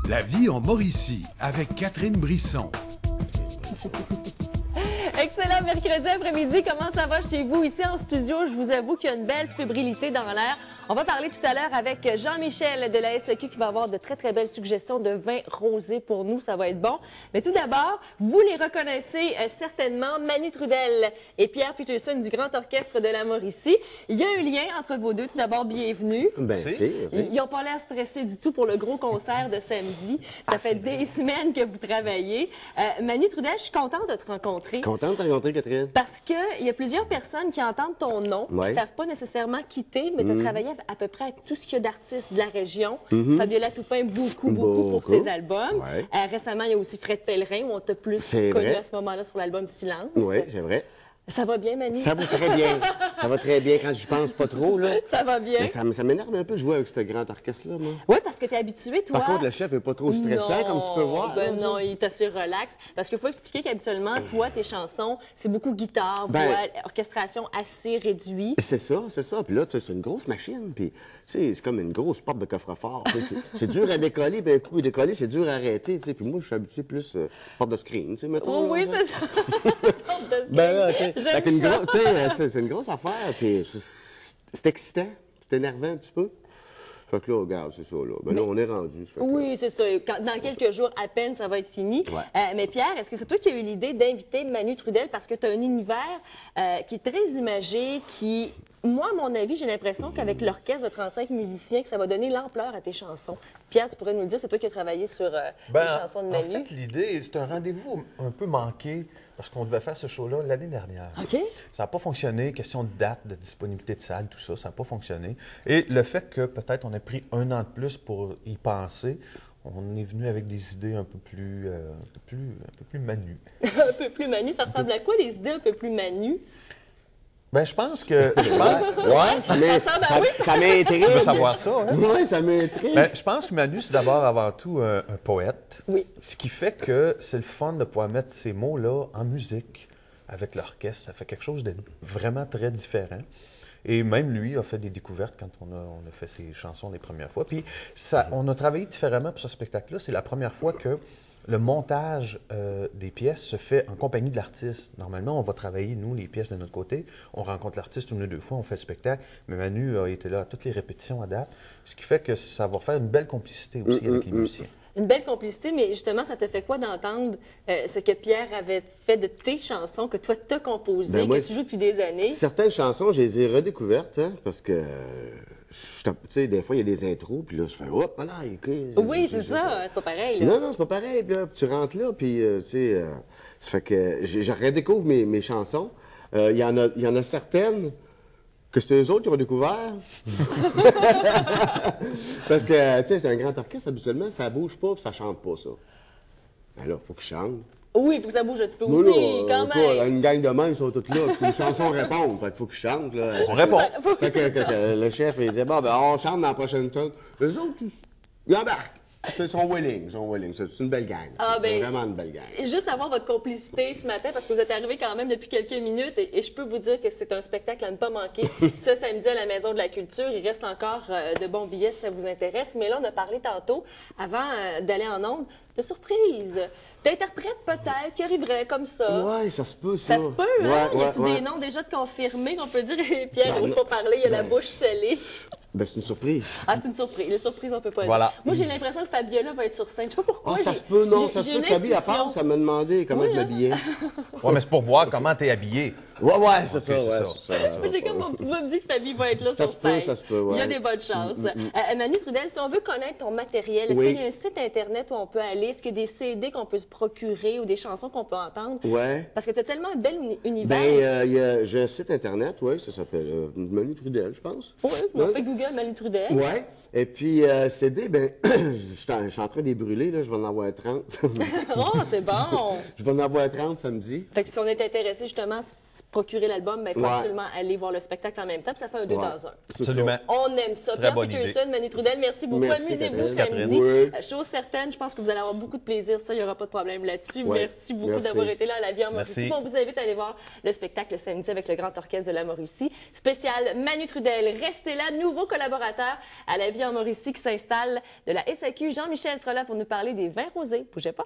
La vie en Mauricie avec Catherine Brisson. Excellent mercredi après-midi. Comment ça va chez vous? Ici en studio, je vous avoue qu'il y a une belle fébrilité dans l'air. On va parler tout à l'heure avec Jean-Michel de la SEQ qui va avoir de très, très belles suggestions de vins rosés pour nous. Ça va être bon. Mais tout d'abord, vous les reconnaissez certainement, Manu Trudel et Pierre Peterson du Grand Orchestre de la Mauricie. Il y a un lien entre vos deux. Tout d'abord, bienvenue. Ils n'ont pas l'air stressés du tout pour le gros concert de samedi. Ça fait des semaines que vous travaillez. Manu Trudel, je suis contente de te rencontrer. Je suis contente de te rencontrer, Catherine. Parce qu'il y a plusieurs personnes qui entendent ton nom, qui ne savent pas nécessairement quitter, mais tu as travaillé à peu près avec tout ce qu'il y a d'artistes de la région. Fabiola Toupin, beaucoup pour ses albums. Récemment, il y a aussi Fred Pellerin, où on t'a plus connu à ce moment-là sur l'album Silence. Oui, c'est vrai. Ça va bien, Manu? Ça va très bien. Ça va très bien quand je pense pas trop, là. Ça va bien. Mais ça m'énerve un peu de jouer avec ce grand orchestre-là, moi. Oui, parce que tu es habitué, toi. Par contre, le chef est pas trop stressant, comme tu peux voir. Ben non, il est assez relax. Parce qu'il faut expliquer qu'habituellement, toi, tes chansons, c'est beaucoup guitare, voix, orchestration assez réduite. C'est ça. Puis là, tu sais, c'est une grosse machine. Puis, tu sais, c'est comme une grosse porte de coffre-fort. C'est dur à décoller, puis un coup décoller, c'est dur à arrêter, tu sais. Puis moi, je suis habitué plus porte de screen, tu sais, mettons. Oui, c'est ça. Porte de screen. Ben là, tu sais, c'est une grosse affaire, puis c'est excitant, c'est énervant un petit peu. Fait que là, regarde, c'est ça, là. Ben là, on est rendu. Oui, c'est ça. Dans quelques jours à peine, ça va être fini. Ouais. Mais Pierre, est-ce que c'est toi qui as eu l'idée d'inviter Manu Trudel parce que tu as un univers qui est très imagé, qui... Moi, à mon avis, j'ai l'impression qu'avec l'orchestre de 35 musiciens, que ça va donner l'ampleur à tes chansons. Pierre, tu pourrais nous le dire, c'est toi qui as travaillé sur les chansons de Manu. En fait, l'idée, c'est un rendez-vous un peu manqué parce qu'on devait faire ce show-là l'année dernière. OK. Ça n'a pas fonctionné. Question de date, de disponibilité de salle, tout ça, ça n'a pas fonctionné. Et le fait que peut-être on ait pris un an de plus pour y penser, on est venu avec des idées un peu plus Manu. Un peu plus Manu, ça ressemble à quoi les idées un peu plus Manu? Ben, je pense que... ça m'intrigue. Tu veux savoir ça, hein? Oui, ça m'intrigue. Ben, je pense que Manu, c'est d'abord avant tout un poète. Oui. Ce qui fait que c'est le fun de pouvoir mettre ces mots-là en musique avec l'orchestre. Ça fait quelque chose de vraiment très différent. Et même lui a fait des découvertes quand on a fait ses chansons les premières fois. Puis on a travaillé différemment pour ce spectacle-là. C'est la première fois que le montage des pièces se fait en compagnie de l'artiste. Normalement, on va travailler, nous, les pièces de notre côté. On rencontre l'artiste une ou deux fois, on fait le spectacle. Mais Manu a été là à toutes les répétitions à date. Ce qui fait que ça va faire une belle complicité aussi avec les musiciens. Une belle complicité, mais justement, ça te fait quoi d'entendre ce que Pierre avait fait de tes chansons, que toi, t'as composées, que tu joues depuis des années? Certaines chansons, je les ai redécouvertes, hein, parce que... tu sais, des fois, il y a des intros, puis là, je fais « Hop, là, écoute... » Oui, c'est ça. C'est pas pareil, là. Non, c'est pas pareil. Puis là, tu rentres là, puis, tu sais... ça fait que je redécouvre mes chansons. Il y en a certaines que c'est eux autres qui ont découvert. Parce que, tu sais, c'est un grand orchestre, habituellement, ça bouge pas, puis ça chante pas, ça. Ben là, il faut qu'ils chantent. Oui, il faut que ça bouge un petit peu Moi, aussi, là, quand quoi, même. là, une gang de même, ils sont toutes là. C'est une chanson répondre. Fait qu'il faut qu'ils chantent. Là. On répond. Fait que le chef, il dit, bon, ben, on chante dans la prochaine tune. Eux autres, ils embarquent. C'est son willing. C'est une belle gang. C'est vraiment une belle gang. Juste avoir votre complicité ce matin, parce que vous êtes arrivés quand même depuis quelques minutes, et je peux vous dire que c'est un spectacle à ne pas manquer. Ce samedi à la Maison de la Culture, il reste encore de bons billets si ça vous intéresse. Mais là, on a parlé tantôt, avant d'aller en ondes, de surprise. D'interprètes peut-être qui arriveraient comme ça. Oui, ça se peut, ça. Ça se peut, hein? Y a-t-il des noms déjà de confirmés qu'on peut dire? Pierre n'ose pas parler, il a la bouche scellée. Ben, c'est une surprise. Ah, c'est une surprise. Les surprises, on peut pas le Voilà. dire. Moi, j'ai l'impression que Fabiola va être sur scène. Je sais pas pourquoi. Ah, ça se peut, non, ça se peut. Fabie, à part, intuition. ça m'a demandé comment je m'habillais. Oui, mais c'est pour voir comment tu es habillé. Ouais, c'est ça. Moi, j'ai comme mon petit doigt me dit que Fabie va être là sur scène. Ça se peut, ouais. Il y a des bonnes chances. Manu Trudel, si on veut connaître ton matériel, est-ce qu'il y a un site Internet où on peut aller? Est-ce qu'il y a des CD qu'on peut se procurer ou des chansons qu'on peut entendre? Ouais. Parce que tu as tellement un bel univers. Ben, j'ai un site Internet, oui, ça s'appelle Manu Trudel, je pense. Oui, on fait Google Manu Trudel. Ouais. Et puis, CD, ben, je suis en train de les brûler, là, je vais en avoir 30. Oh, c'est bon! Je vais en avoir 30 samedi. Fait que si on est intéressé justement procurer l'album, il faut Ouais. absolument aller voir le spectacle en même temps. Puis ça fait un 2 Ouais. dans un. C'est ça. Absolument. On aime ça. Très Pierre bonne idée. Peterson, Manu Trudel, merci beaucoup. Merci, Amusez-vous Catherine. samedi. Oui. Chose certaine, je pense que vous allez avoir beaucoup de plaisir. Ça, il n'y aura pas de problème là-dessus. Ouais. Merci beaucoup Merci. d'avoir été là à la Vie en Mauricie. Merci. On vous invite à aller voir le spectacle samedi avec le Grand Orchestre de la Mauricie. Spécial Manu Trudel. Restez là, nouveau collaborateur à la Vie en Mauricie qui s'installe de la SAQ. Jean-Michel sera là pour nous parler des vins rosés. Bougez pas.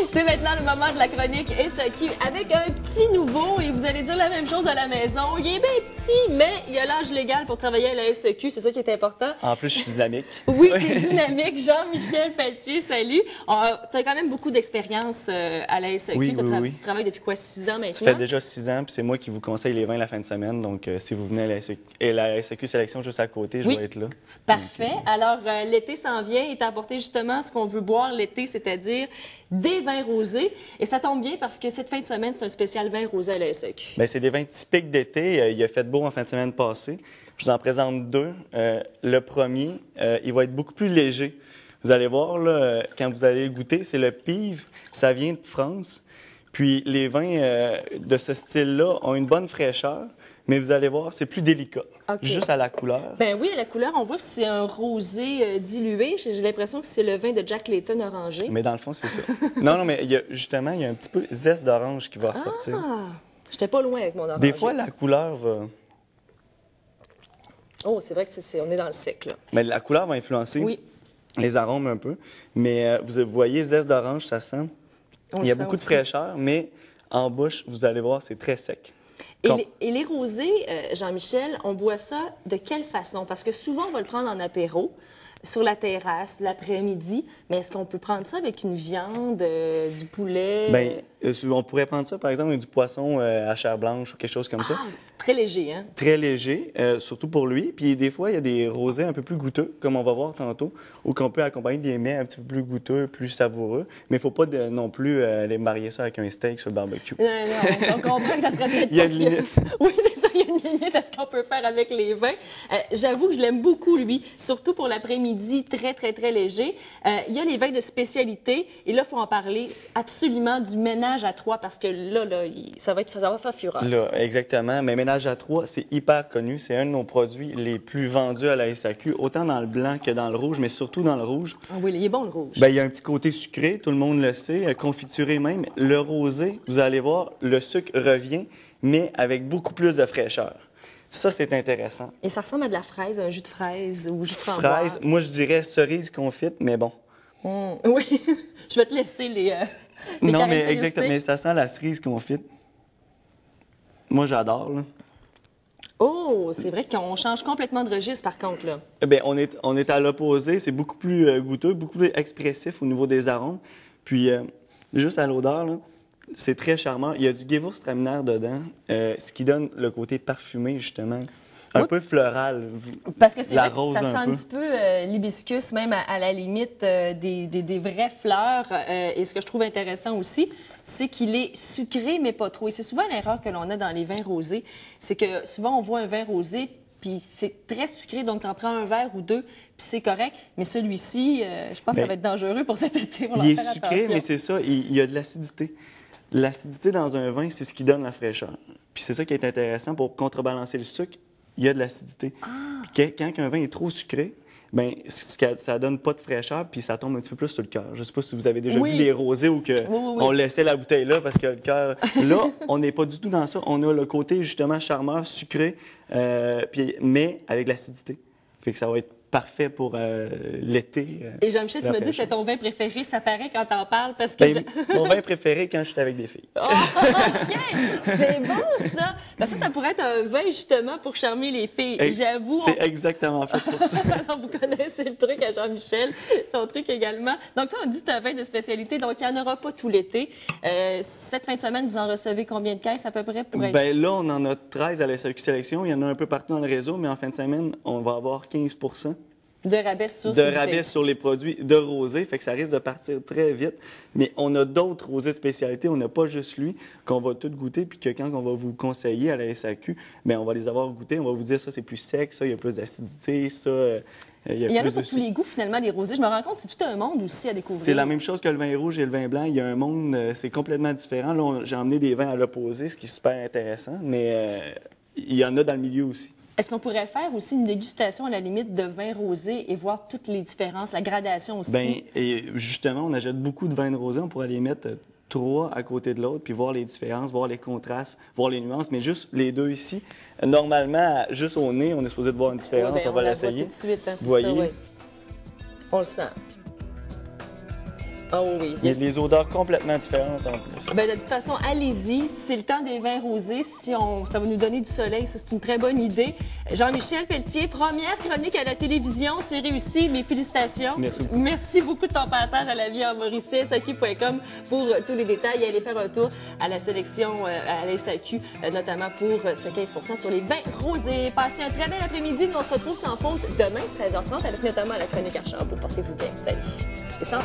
C'est maintenant le moment de la chronique SAQ avec un petit nouveau et vous allez dire la même chose à la maison. Il est bien petit, mais il a l'âge légal pour travailler à la SAQ. C'est ça qui est important. En plus, je suis dynamique. Oui, t'es dynamique. Jean-Michel Pelletier, salut. Tu as quand même beaucoup d'expérience à la SAQ. Oui, oui. Tu travailles depuis quoi, 6 ans maintenant? Ça fait déjà 6 ans, puis c'est moi qui vous conseille les vins la fin de semaine. Donc, si vous venez à la SAQ, et la SAQ Sélection juste à côté, je Oui. vais être là. Parfait. Alors, l'été s'en vient et t'as apporté justement ce qu'on veut boire l'été, c'est-à-dire des vins rosés. Et ça tombe bien parce que cette fin de semaine, c'est un spécial vin rosé à la SAQ. Bien, c'est des vins typiques d'été. Il a fait beau en fin de semaine passée. Je vous en présente deux. Le premier, il va être beaucoup plus léger. Vous allez voir, là, quand vous allez le goûter, c'est le Pive. Ça vient de France. Puis les vins de ce style-là ont une bonne fraîcheur, mais vous allez voir, c'est plus délicat. OK. Juste à la couleur. Ben oui, à la couleur, on voit que c'est un rosé dilué. J'ai l'impression que c'est le vin de Jack Layton orangé. Mais dans le fond, c'est ça. Non, mais justement, il y a un petit peu zeste d'orange qui va ressortir. Ah! J'étais pas loin avec mon orangé. Des fois, la couleur va... Oh, c'est vrai que on est dans le sec, là. Mais la couleur va influencer Oui. les arômes un peu. Mais vous voyez, zeste d'orange, ça sent. On Il y a le sent beaucoup de aussi. fraîcheur, mais en bouche, vous allez voir, c'est très sec. Et les rosés, Jean-Michel, on boit ça de quelle façon? Parce que souvent, on va le prendre en apéro, sur la terrasse, l'après-midi. Mais est-ce qu'on peut prendre ça avec une viande, du poulet? Bien, on pourrait prendre ça, par exemple, avec du poisson à chair blanche ou quelque chose comme ça. Ah, très léger, hein? Très léger, surtout pour lui. Puis des fois, il y a des rosés un peu plus goûteux, comme on va voir tantôt, ou qu'on peut accompagner des mets un petit peu plus goûteux, plus savoureux. Mais il ne faut pas non plus les marier ça avec un steak sur le barbecue. Non, on comprend que ça serait peut-être Il y a pas une ce que- limite. Oui, c'est ça, il y a une limite à ce qu'on peut faire avec les vins. J'avoue que je l'aime beaucoup, lui, surtout pour l'après-midi, très, très, très léger. Il y a les vins de spécialité, et là, il faut en parler absolument du ménage à trois, parce que là, ça va faire fureur. Là, exactement. Mais Ménage à trois, c'est hyper connu. C'est un de nos produits les plus vendus à la SAQ, autant dans le blanc que dans le rouge, mais surtout dans le rouge. Ah oui, il est bon, le rouge. Bien, il y a un petit côté sucré, tout le monde le sait, confituré même. Le rosé, vous allez voir, le sucre revient, mais avec beaucoup plus de fraîcheur. Ça, c'est intéressant. Et ça ressemble à de la fraise, un jus de fraise ou jus de framboise. Fraise, moi, je dirais cerise confite, mais bon. Oui, je vais te laisser les Non, mais caractéristiques. exactement, mais ça sent la cerise confite. Moi, j'adore, là. Oh, c'est vrai qu'on change complètement de registre, par contre, là. Bien, on est à l'opposé. C'est beaucoup plus goûteux, beaucoup plus expressif au niveau des arômes. Puis, juste à l'odeur, là, c'est très charmant. Il y a du Gewürztraminer dedans, ce qui donne le côté parfumé, justement. Un Oui. peu floral. Parce que c'est La vrai que rose ça un sent un peu. petit peu l'hibiscus, même à la limite des vraies fleurs. Et ce que je trouve intéressant aussi, c'est qu'il est sucré, mais pas trop. Et c'est souvent l'erreur que l'on a dans les vins rosés. C'est que souvent, on voit un vin rosé, puis c'est très sucré, donc tu en prends un verre ou deux, puis c'est correct. Mais celui-ci, je pense que ça va être dangereux pour cet été. On va en Il est faire sucré, attention. mais c'est ça, il y a de l'acidité. L'acidité dans un vin, c'est ce qui donne la fraîcheur. Puis c'est ça qui est intéressant pour contrebalancer le sucre, il y a de l'acidité. Puis quand un vin est trop sucré, ben ça donne pas de fraîcheur, puis ça tombe un petit peu plus sur le cœur. Je sais pas si vous avez déjà Oui. vu des rosés où que Oui. on laissait la bouteille là parce que le cœur. Là, on n'est pas du tout dans ça. On a le côté justement charmeur, sucré, mais avec l'acidité. Fait que ça va être parfait pour l'été. Et Jean-Michel, tu la m'as dit que fraîcheur. c'est ton vin préféré. Ça paraît quand t'en parles, parce que... Ben, mon vin préféré quand je suis avec des filles. Oh, OK! C'est bon, ça! Ben ça pourrait être un vin, justement, pour charmer les filles. J'avoue... C'est exactement fait pour ça. Alors, vous connaissez le truc à Jean-Michel, son truc également. Donc, ça, on dit que c'est un vin de spécialité, donc il n'y en aura pas tout l'été. Cette fin de semaine, vous en recevez combien de caisses, à peu près, pour être... Ben là, on en a 13 à la SAQ Sélection. Il y en a un peu partout dans le réseau, mais en fin de semaine, on va avoir 15 %. De rabais sur de rabais sur les produits de rosé, fait que ça risque de partir très vite. Mais on a d'autres rosés de spécialité, on n'a pas juste lui, qu'on va tout goûter, puis que quand on va vous conseiller à la SAQ, bien, on va les avoir goûtés, on va vous dire ça c'est plus sec, ça il y a plus d'acidité, ça il Il y en a plus pour de tous les goûts, finalement, les rosés. Je me rends compte, c'est tout un monde aussi à découvrir. C'est la même chose que le vin rouge et le vin blanc. Il y a un monde, c'est complètement différent. Là, j'ai emmené des vins à l'opposé, ce qui est super intéressant, mais il y en a dans le milieu aussi. Est-ce qu'on pourrait faire aussi une dégustation à la limite de vin rosé et voir toutes les différences, la gradation aussi? Bien, et justement, on achète beaucoup de vins de rosé. On pourrait les mettre 3 à côté de l'autre, puis voir les différences, voir les contrastes, voir les nuances. Mais juste les deux ici, normalement, juste au nez, on est supposé de voir une différence. Ouais, ben, on va la l'essayer. voit tout de suite, hein, c'est Vous voyez? ça, ouais. On le sent. Oh oui. Il y a des odeurs complètement différentes en plus. Ben, de toute façon, allez-y. C'est le temps des vins rosés. Ça va nous donner du soleil. Ça, c'est une très bonne idée. Jean-Michel Pelletier, première chronique à la télévision. C'est réussi. Mes félicitations. Merci beaucoup. Merci beaucoup de ton passage à la vie en Mauricie. SAQ.com pour tous les détails. Allez faire un tour à la sélection à la SAQ, notamment pour ce 15 sur les vins rosés. Passez un très bel après-midi. Nous, on se retrouve sans faute demain, 13h30, avec notamment la chronique Archambault. Portez-vous bien. Salut. C'est ça.